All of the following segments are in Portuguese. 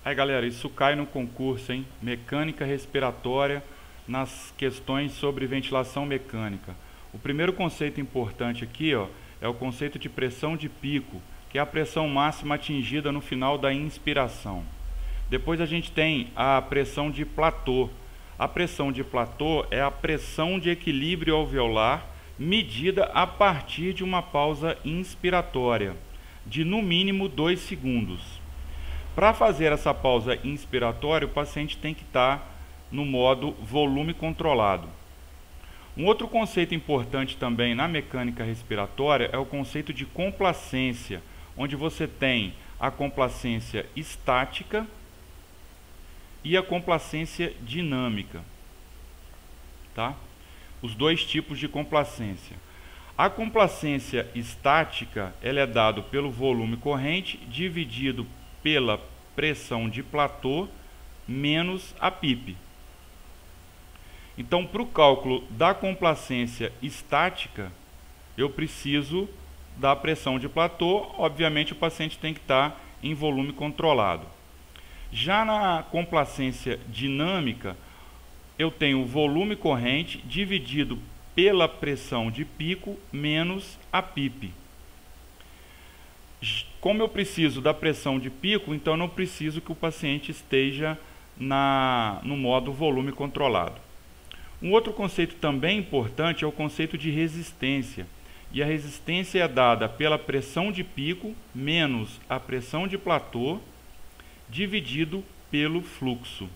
Aí galera, isso cai no concurso, hein? Mecânica respiratória, nas questões sobre ventilação mecânica. O primeiro conceito importante aqui, ó, é o conceito de pressão de pico, que é a pressão máxima atingida no final da inspiração. Depois a gente tem a pressão de platô. A pressão de platô é a pressão de equilíbrio alveolar medida a partir de uma pausa inspiratória, de no mínimo 2 segundos. Para fazer essa pausa inspiratória, o paciente tem que estar no modo volume controlado. Um outro conceito importante também na mecânica respiratória é o conceito de complacência, onde você tem a complacência estática e a complacência dinâmica, tá? Os dois tipos de complacência. A complacência estática, ela é dada pelo volume corrente dividido pela pressão de platô menos a PIP. Então, para o cálculo da complacência estática, eu preciso da pressão de platô. Obviamente, o paciente tem que estar em volume controlado. Já na complacência dinâmica, eu tenho o volume corrente dividido pela pressão de pico menos a PIP. Como eu preciso da pressão de pico, então eu não preciso que o paciente esteja no modo volume controlado. Um outro conceito também importante é o conceito de resistência. E a resistência é dada pela pressão de pico menos a pressão de platô dividido pelo fluxo.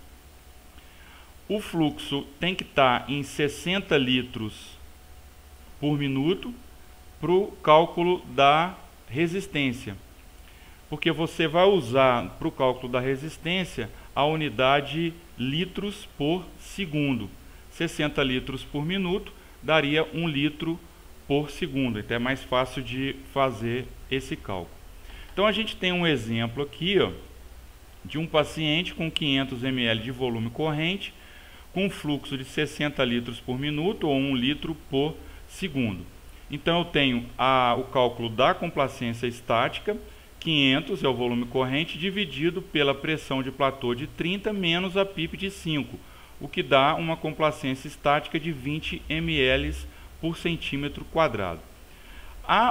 O fluxo tem que estar em 60 litros por minuto para o cálculo da resistência, porque você vai usar para o cálculo da resistência a unidade litros por segundo. 60 litros por minuto daria 1 litro por segundo, então é mais fácil de fazer esse cálculo. Então a gente tem um exemplo aqui, ó, de um paciente com 500 ml de volume corrente, com fluxo de 60 litros por minuto ou 1 litro por segundo. Então eu tenho o cálculo da complacência estática, 500 é o volume corrente, dividido pela pressão de platô de 30 menos a PIP de 5, o que dá uma complacência estática de 20 ml por centímetro quadrado.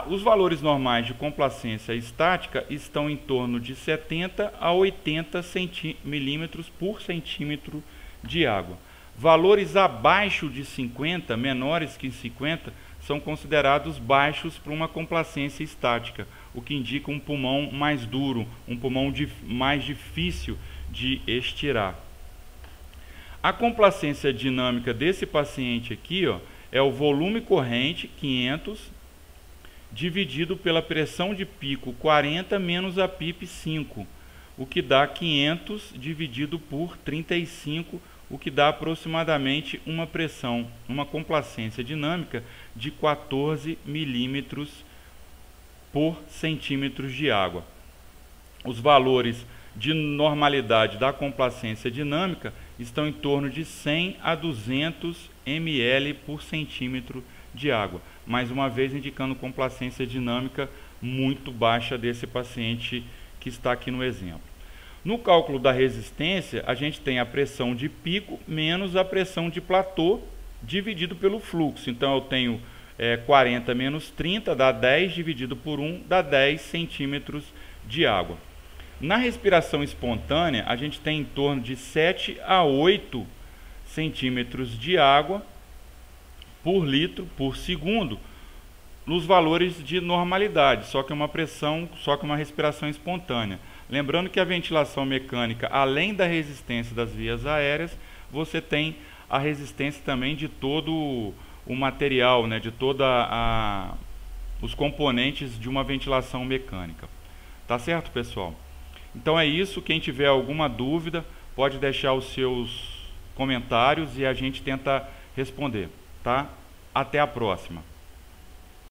Os valores normais de complacência estática estão em torno de 70 a 80 milímetros por centímetro de água. Valores abaixo de 50, menores que 50, são considerados baixos para uma complacência estática, o que indica um pulmão mais duro, um pulmão mais difícil de estirar. A complacência dinâmica desse paciente aqui, ó, é o volume corrente, 500, dividido pela pressão de pico, 40, menos a PIP, 5, o que dá 500 dividido por 35, o que dá aproximadamente uma complacência dinâmica de 14 milímetros por centímetros de água. Os valores de normalidade da complacência dinâmica estão em torno de 100 a 200 ml por centímetro de água. Mais uma vez indicando complacência dinâmica muito baixa desse paciente que está aqui no exemplo. No cálculo da resistência, a gente tem a pressão de pico menos a pressão de platô dividido pelo fluxo. Então eu tenho 40 menos 30 dá 10, dividido por 1 dá 10 centímetros de água. Na respiração espontânea, a gente tem em torno de 7 a 8 centímetros de água por litro por segundo, nos valores de normalidade, só que uma respiração espontânea. Lembrando que a ventilação mecânica, além da resistência das vias aéreas, você tem a resistência também de todo o material, né, de todos os componentes de uma ventilação mecânica. Tá certo, pessoal? Então é isso. Quem tiver alguma dúvida, pode deixar os seus comentários e a gente tenta responder, tá? Até a próxima.